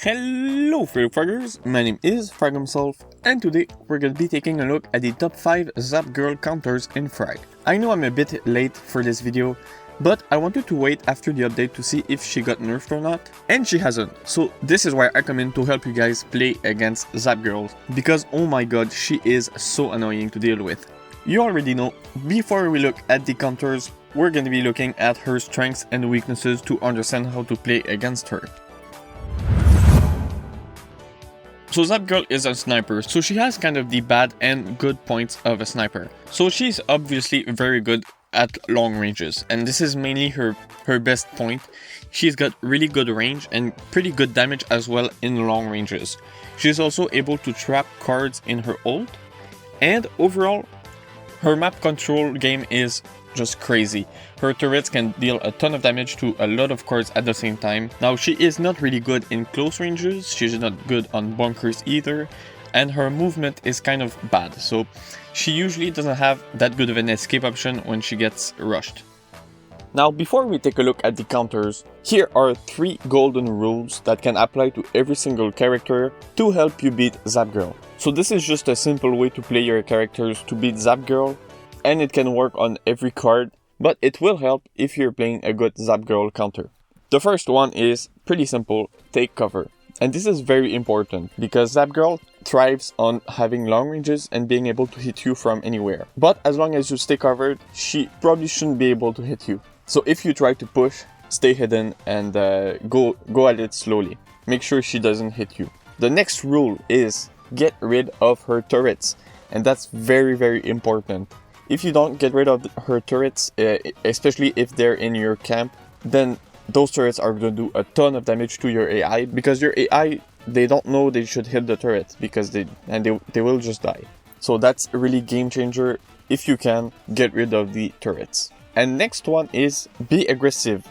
Hello Fraggers, my name is Frag himself, and today we're gonna be taking a look at the top 5 zapgirl counters in Frag. I know I'm a bit late for this video, but I wanted to wait after the update to see if she got nerfed or not, and she hasn't. So this is why I come in to help you guys play against zapgirls, because oh my god, she is so annoying to deal with. You already know, before we look at the counters, we're gonna be looking at her strengths and weaknesses to understand how to play against her. So zapgirl is a sniper, so she has kind of the bad and good points of a sniper. So she's obviously very good at long ranges, and this is mainly her best point. She's got really good range and pretty good damage as well in long ranges. She's also able to trap cards in her ult, and overall, her map control game is just crazy. Her turrets can deal a ton of damage to a lot of cards at the same time. Now she is not really good in close ranges, she's not good on bunkers either, and her movement is kind of bad, so she usually doesn't have that good of an escape option when she gets rushed. Now before we take a look at the counters, here are 3 golden rules that can apply to every single character to help you beat zapgirl. So this is just a simple way to play your characters to beat zapgirl, and it can work on every card, but it will help if you're playing a good zapgirl counter. The first one is pretty simple, take cover. And this is very important because zapgirl thrives on having long ranges and being able to hit you from anywhere. But as long as you stay covered, she probably shouldn't be able to hit you. So if you try to push, stay hidden and go at it slowly. Make sure she doesn't hit you. The next rule is get rid of her turrets. And that's very important. If you don't get rid of her turrets, especially if they're in your camp, then those turrets are going to do a ton of damage to your AI, because your AI, they don't know they should hit the turret because they will just die. So that's a really game changer. If you can, get rid of the turrets. And next one is be aggressive.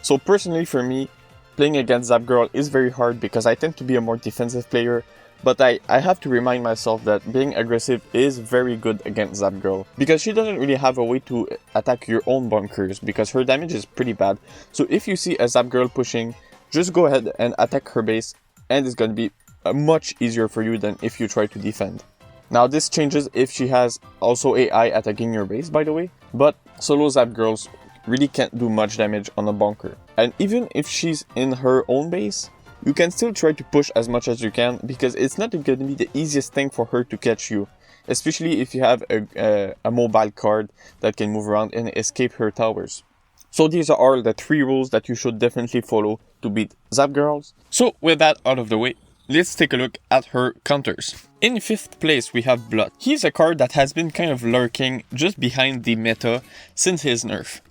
So personally for me, playing against zapgirl is very hard because I tend to be a more defensive player. But I have to remind myself that being aggressive is very good against zapgirl, because she doesn't really have a way to attack your own bunkers because her damage is pretty bad. So if you see a zapgirl pushing, just go ahead and attack her base, and it's going to be much easier for you than if you try to defend. Now this changes if she has also AI attacking your base, by the way, but solo zapgirls really can't do much damage on a bunker. And even if she's in her own base, you can still try to push as much as you can, because it's not going to be the easiest thing for her to catch you, especially if you have a mobile card that can move around and escape her towers. So these are the 3 rules that you should definitely follow to beat zapgirls. So with that out of the way, let's take a look at her counters. In 5th place we have Blood. He's a card that has been kind of lurking just behind the meta since his nerf.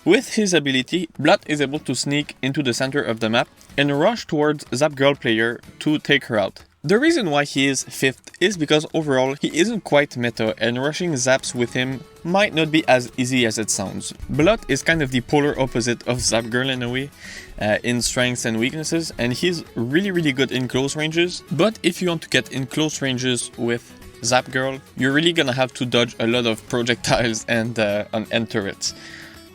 With his ability, Blood is able to sneak into the center of the map and rush towards zapgirl player to take her out. The reason why he is 5th is because overall he isn't quite meta, and rushing zaps with him might not be as easy as it sounds. Blood is kind of the polar opposite of zapgirl in a way, in strengths and weaknesses, and he's really good in close ranges. But if you want to get in close ranges with zapgirl, you're really gonna have to dodge a lot of projectiles and turrets.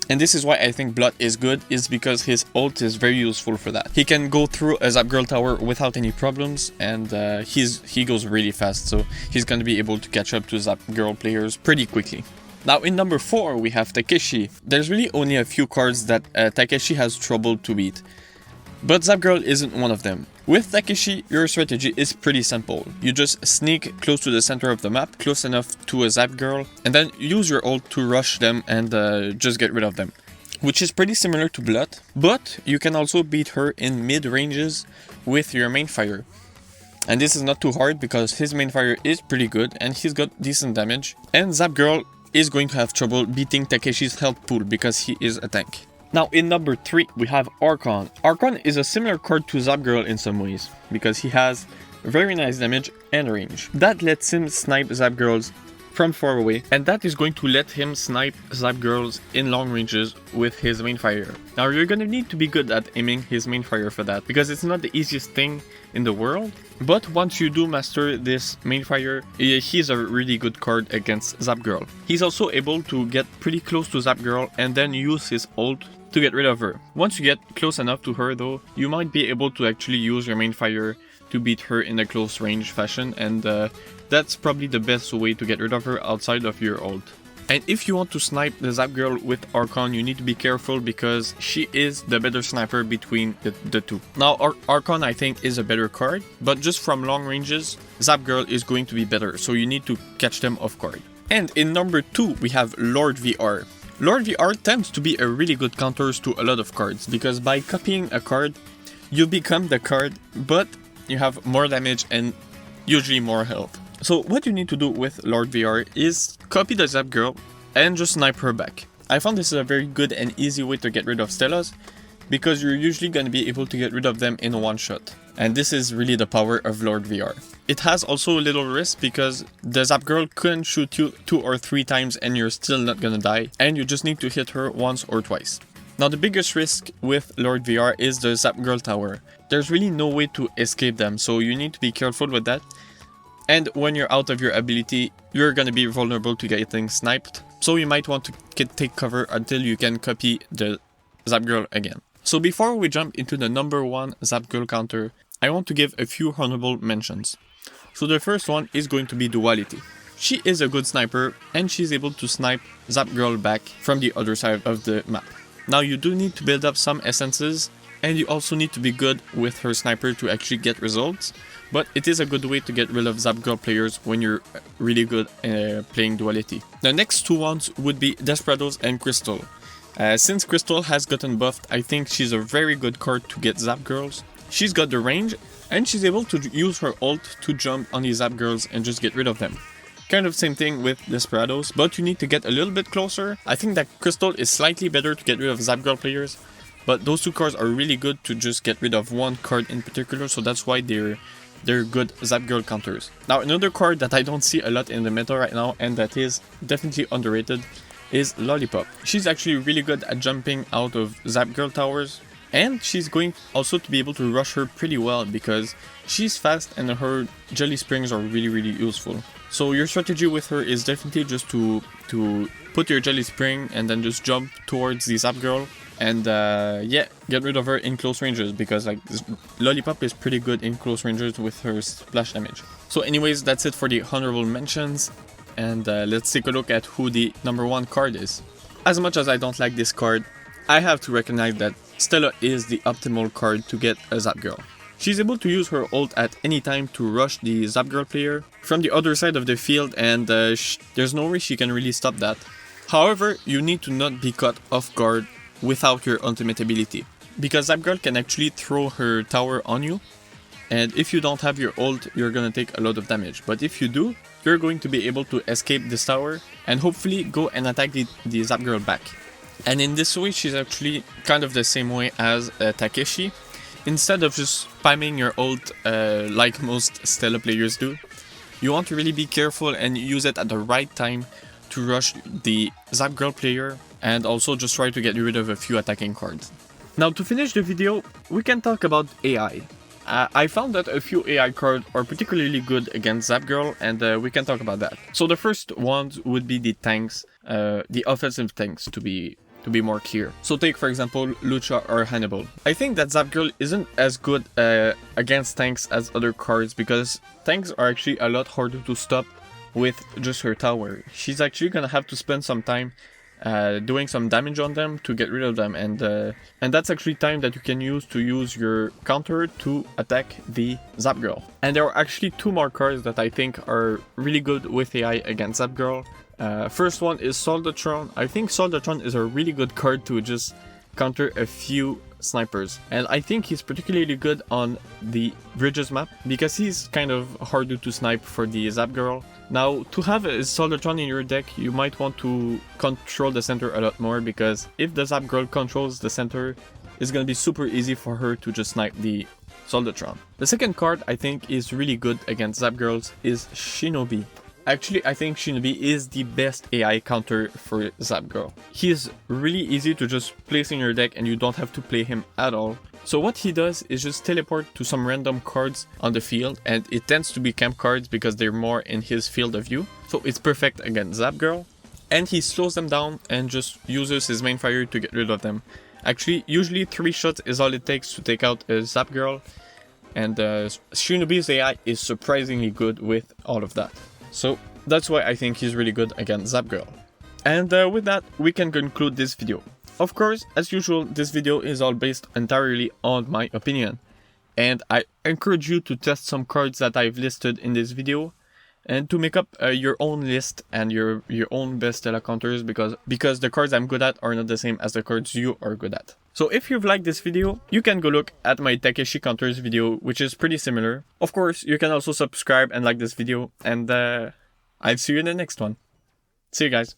And this is why I think Blood is good, is because his ult is very useful for that. He can go through a zapgirl tower without any problems, and he goes really fast, so he's going to be able to catch up to zapgirl players pretty quickly. Now in number 4 we have Takeshi. There's really only a few cards that Takeshi has trouble to beat, but zapgirl isn't one of them. With Takeshi, your strategy is pretty simple. You just sneak close to the center of the map, close enough to a zapgirl, and then use your ult to rush them and just get rid of them. Which is pretty similar to Blood, but you can also beat her in mid ranges with your main fire. And this is not too hard because his main fire is pretty good and he's got decent damage. And zapgirl is going to have trouble beating Takeshi's health pool because he is a tank. Now in number 3 we have Archon. Archon is a similar card to zapgirl in some ways, because he has very nice damage and range. That lets him snipe zapgirls from far away, and that is going to let him snipe zapgirls in long ranges with his main fire. Now you're gonna need to be good at aiming his main fire for that, because it's not the easiest thing in the world, but once you do master this main fire, he's a really good card against zapgirl. He's also able to get pretty close to zapgirl and then use his ult to get rid of her. Once you get close enough to her though, you might be able to actually use your main fire to beat her in a close range fashion, and that's probably the best way to get rid of her outside of your ult. And if you want to snipe the zapgirl with Archon, you need to be careful because she is the better sniper between the two. Now Archon I think is a better card, but just from long ranges, zapgirl is going to be better, so you need to catch them off guard. And in number 2 we have Lord VR. Lord VR tends to be a really good counter to a lot of cards, because by copying a card, you become the card, but you have more damage and usually more health. So what you need to do with Lord VR is copy the zapgirl and just snipe her back. I found this is a very good and easy way to get rid of Stellas, because you're usually going to be able to get rid of them in one shot. And this is really the power of Lord VR. It has also a little risk because the zapgirl couldn't shoot you 2 or 3 times and you're still not gonna die, and you just need to hit her once or twice. Now the biggest risk with Lord VR is the zapgirl tower. There's really no way to escape them, so you need to be careful with that. And when you're out of your ability, you're gonna be vulnerable to getting sniped, so you might want to take cover until you can copy the zapgirl again. So before we jump into the number 1 zapgirl counter, I want to give a few honorable mentions. So the first one is going to be Duality. She is a good sniper and she's able to snipe zapgirl back from the other side of the map. Now you do need to build up some essences, and you also need to be good with her sniper to actually get results, but it is a good way to get rid of zapgirl players when you're really good playing Duality. The next 2 ones would be Desperados and Crystal. Since Crystal has gotten buffed, I think she's a very good card to get zapgirls. She's got the range, and she's able to use her ult to jump on these zapgirls and just get rid of them. Kind of same thing with Desperados, but you need to get a little bit closer. I think that Crystal is slightly better to get rid of zapgirl players, but those 2 cards are really good to just get rid of one card in particular, so that's why they're good zapgirl counters. Now another card that I don't see a lot in the meta right now, and that is definitely underrated, is Lollipop. She's actually really good at jumping out of zapgirl towers, and she's going also to be able to rush her pretty well because she's fast and her jelly springs are really useful. So your strategy with her is definitely just to put your jelly spring and then just jump towards the zapgirl and yeah, get rid of her in close ranges, because like Lollipop is pretty good in close ranges with her splash damage. So anyways, that's it for the honorable mentions, and let's take a look at who the number 1 card is. As much as I don't like this card, I have to recognize that Stella is the optimal card to get a zapgirl. She's able to use her ult at any time to rush the zapgirl player from the other side of the field, and there's no way she can really stop that. However, you need to not be caught off guard without your ultimate ability, because zapgirl can actually throw her tower on you, and if you don't have your ult, you're gonna take a lot of damage. But if you do, you're going to be able to escape this tower and hopefully go and attack the zapgirl back. And in this way, she's actually kind of the same way as Takeshi. Instead of just spamming your ult like most Stella players do, you want to really be careful and use it at the right time to rush the zapgirl player, and also just try to get rid of a few attacking cards. Now to finish the video, we can talk about AI. I found that a few AI cards are particularly good against zapgirl, and we can talk about that. So the first ones would be the tanks, the offensive tanks to be more clear. So take for example Lucha or Hannibal. I think that zapgirl isn't as good against tanks as other cards, because tanks are actually a lot harder to stop with just her tower. She's actually gonna have to spend some time doing some damage on them to get rid of them, and that's actually time that you can use your counter to attack the zapgirl. And there are actually 2 more cards that I think are really good with AI against zapgirl. First one is Soldatron. I think Soldatron is a really good card to just counter a few snipers, and I think he's particularly good on the bridges map because he's kind of harder to snipe for the zapgirl. Now to have a Soldatron in your deck, you might want to control the center a lot more, because if the zapgirl controls the center, it's gonna be super easy for her to just snipe the Soldatron. The second card I think is really good against zapgirls is Shinobi. Actually, I think Shinobi is the best AI counter for zapgirl. He is really easy to just place in your deck and you don't have to play him at all. So what he does is just teleport to some random cards on the field, and it tends to be camp cards because they're more in his field of view. So it's perfect against zapgirl, and he slows them down and just uses his main fire to get rid of them. Actually, usually 3 shots is all it takes to take out a zapgirl, and Shinobi's AI is surprisingly good with all of that. So that's why I think he's really good against zapgirl. And with that, we can conclude this video. Of course, as usual, this video is all based entirely on my opinion. And I encourage you to test some cards that I've listed in this video and to make up your own list and your own best Stella counters because the cards I'm good at are not the same as the cards you are good at. So if you've liked this video, you can go look at my Takeshi counters video, which is pretty similar. Of course, you can also subscribe and like this video, and I'll see you in the next one. See you guys.